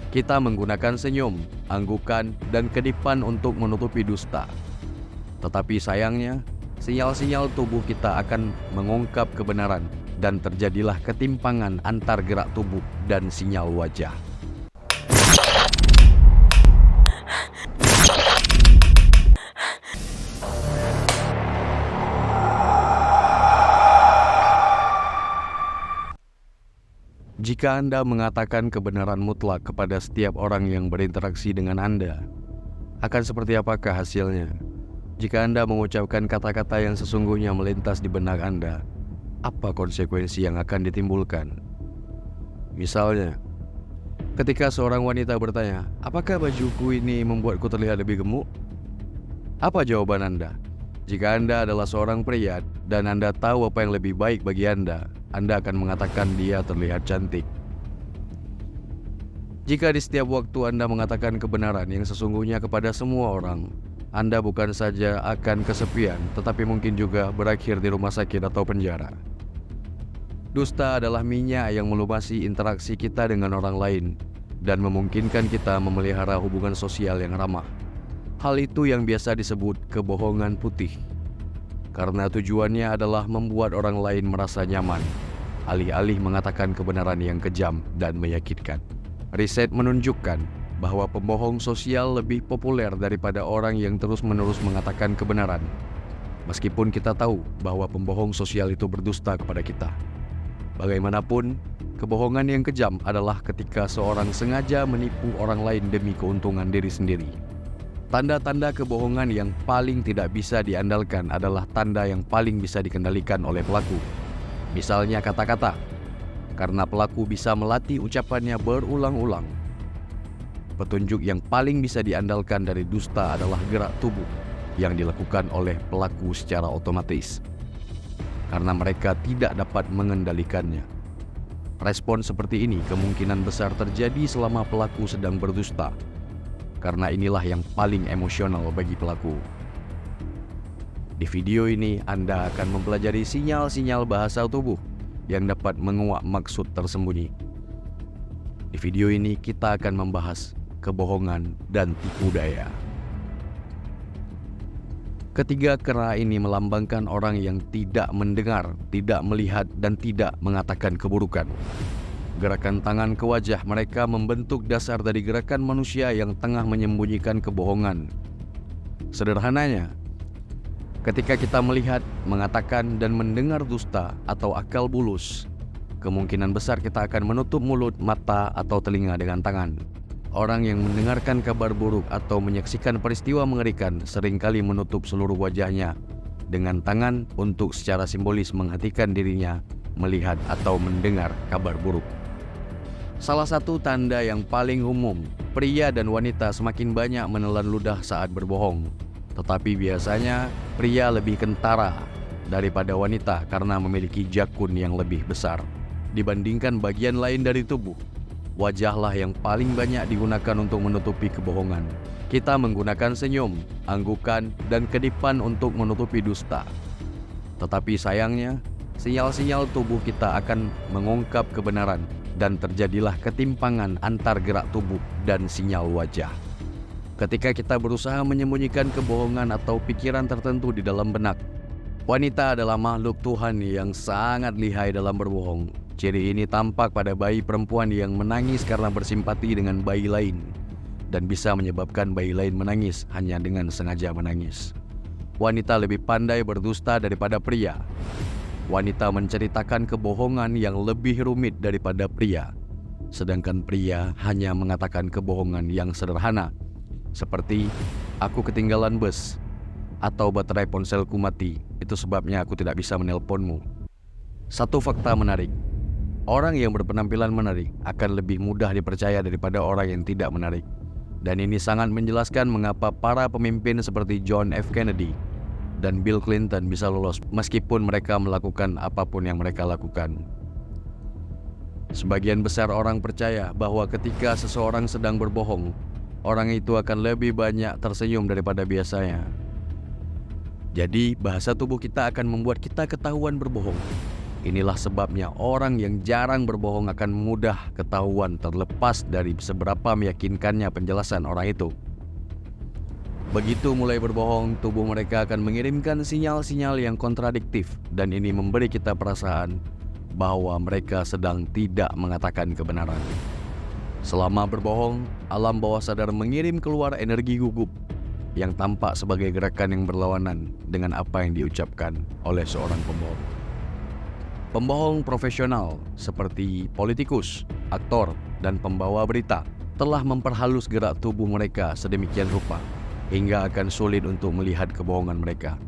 Kita menggunakan senyum, anggukan, dan kedipan untuk menutupi dusta. Tetapi sayangnya, sinyal-sinyal tubuh kita akan mengungkap kebenaran dan terjadilah ketimpangan antar gerak tubuh dan sinyal wajah. Jika Anda mengatakan kebenaran mutlak kepada setiap orang yang berinteraksi dengan Anda, akan seperti apakah hasilnya? Jika Anda mengucapkan kata-kata yang sesungguhnya melintas di benak Anda, apa konsekuensi yang akan ditimbulkan? Misalnya, ketika seorang wanita bertanya, "Apakah bajuku ini membuatku terlihat lebih gemuk?" Apa jawaban Anda? Jika Anda adalah seorang pria dan Anda tahu apa yang lebih baik bagi Anda akan mengatakan dia terlihat cantik. Jika di setiap waktu Anda mengatakan kebenaran yang sesungguhnya kepada semua orang, Anda bukan saja akan kesepian, tetapi mungkin juga berakhir di rumah sakit atau penjara. Dusta adalah minyak yang melumasi interaksi kita dengan orang lain dan memungkinkan kita memelihara hubungan sosial yang ramah. Hal itu yang biasa disebut kebohongan putih, karena tujuannya adalah membuat orang lain merasa nyaman, alih-alih mengatakan kebenaran yang kejam dan menyakitkan. Riset menunjukkan bahwa pembohong sosial lebih populer daripada orang yang terus-menerus mengatakan kebenaran. Meskipun kita tahu bahwa pembohong sosial itu berdusta kepada kita. Bagaimanapun, kebohongan yang kejam adalah ketika seorang sengaja menipu orang lain demi keuntungan diri sendiri. Tanda-tanda kebohongan yang paling tidak bisa diandalkan adalah tanda yang paling bisa dikendalikan oleh pelaku. Misalnya kata-kata, karena pelaku bisa melatih ucapannya berulang-ulang. Petunjuk yang paling bisa diandalkan dari dusta adalah gerak tubuh yang dilakukan oleh pelaku secara otomatis, karena mereka tidak dapat mengendalikannya. Respon seperti ini kemungkinan besar terjadi selama pelaku sedang berdusta, karena inilah yang paling emosional bagi pelaku. Di video ini, Anda akan mempelajari sinyal-sinyal bahasa tubuh yang dapat menguak maksud tersembunyi. Di video ini, kita akan membahas kebohongan dan tipu daya. Ketiga kera ini melambangkan orang yang tidak mendengar, tidak melihat, dan tidak mengatakan keburukan. Gerakan tangan ke wajah mereka membentuk dasar dari gerakan manusia yang tengah menyembunyikan kebohongan. Sederhananya, ketika kita melihat, mengatakan, dan mendengar dusta atau akal bulus, kemungkinan besar kita akan menutup mulut, mata, atau telinga dengan tangan. Orang yang mendengarkan kabar buruk atau menyaksikan peristiwa mengerikan seringkali menutup seluruh wajahnya dengan tangan untuk secara simbolis menghentikan dirinya melihat atau mendengar kabar buruk. Salah satu tanda yang paling umum, pria dan wanita semakin banyak menelan ludah saat berbohong. Tetapi biasanya pria lebih kentara daripada wanita karena memiliki jakun yang lebih besar dibandingkan bagian lain dari tubuh. Wajahlah yang paling banyak digunakan untuk menutupi kebohongan. Kita menggunakan senyum, anggukan, dan kedipan untuk menutupi dusta. Tetapi sayangnya, sinyal-sinyal tubuh kita akan mengungkap kebenaran dan terjadilah ketimpangan antar gerak tubuh dan sinyal wajah. Ketika kita berusaha menyembunyikan kebohongan atau pikiran tertentu di dalam benak, wanita adalah makhluk Tuhan yang sangat lihai dalam berbohong. Ciri ini tampak pada bayi perempuan yang menangis karena bersimpati dengan bayi lain dan bisa menyebabkan bayi lain menangis hanya dengan sengaja menangis. Wanita lebih pandai berdusta daripada pria. Wanita menceritakan kebohongan yang lebih rumit daripada pria, sedangkan pria hanya mengatakan kebohongan yang sederhana, seperti "aku ketinggalan bus" atau "baterai ponselku mati, itu sebabnya aku tidak bisa menelponmu." Satu fakta menarik, orang yang berpenampilan menarik akan lebih mudah dipercaya daripada orang yang tidak menarik. Dan ini sangat menjelaskan mengapa para pemimpin seperti John F. Kennedy dan Bill Clinton bisa lolos meskipun mereka melakukan apapun yang mereka lakukan. Sebagian besar orang percaya bahwa ketika seseorang sedang berbohong, orang itu akan lebih banyak tersenyum daripada biasanya. Jadi, bahasa tubuh kita akan membuat kita ketahuan berbohong. Inilah sebabnya orang yang jarang berbohong akan mudah ketahuan terlepas dari seberapa meyakinkannya penjelasan orang itu. Begitu mulai berbohong, tubuh mereka akan mengirimkan sinyal-sinyal yang kontradiktif dan ini memberi kita perasaan bahwa mereka sedang tidak mengatakan kebenaran. Selama berbohong, alam bawah sadar mengirim keluar energi gugup yang tampak sebagai gerakan yang berlawanan dengan apa yang diucapkan oleh seorang pembohong. Pembohong profesional seperti politikus, aktor, dan pembawa berita telah memperhalus gerak tubuh mereka sedemikian rupa hingga akan sulit untuk melihat kebohongan mereka.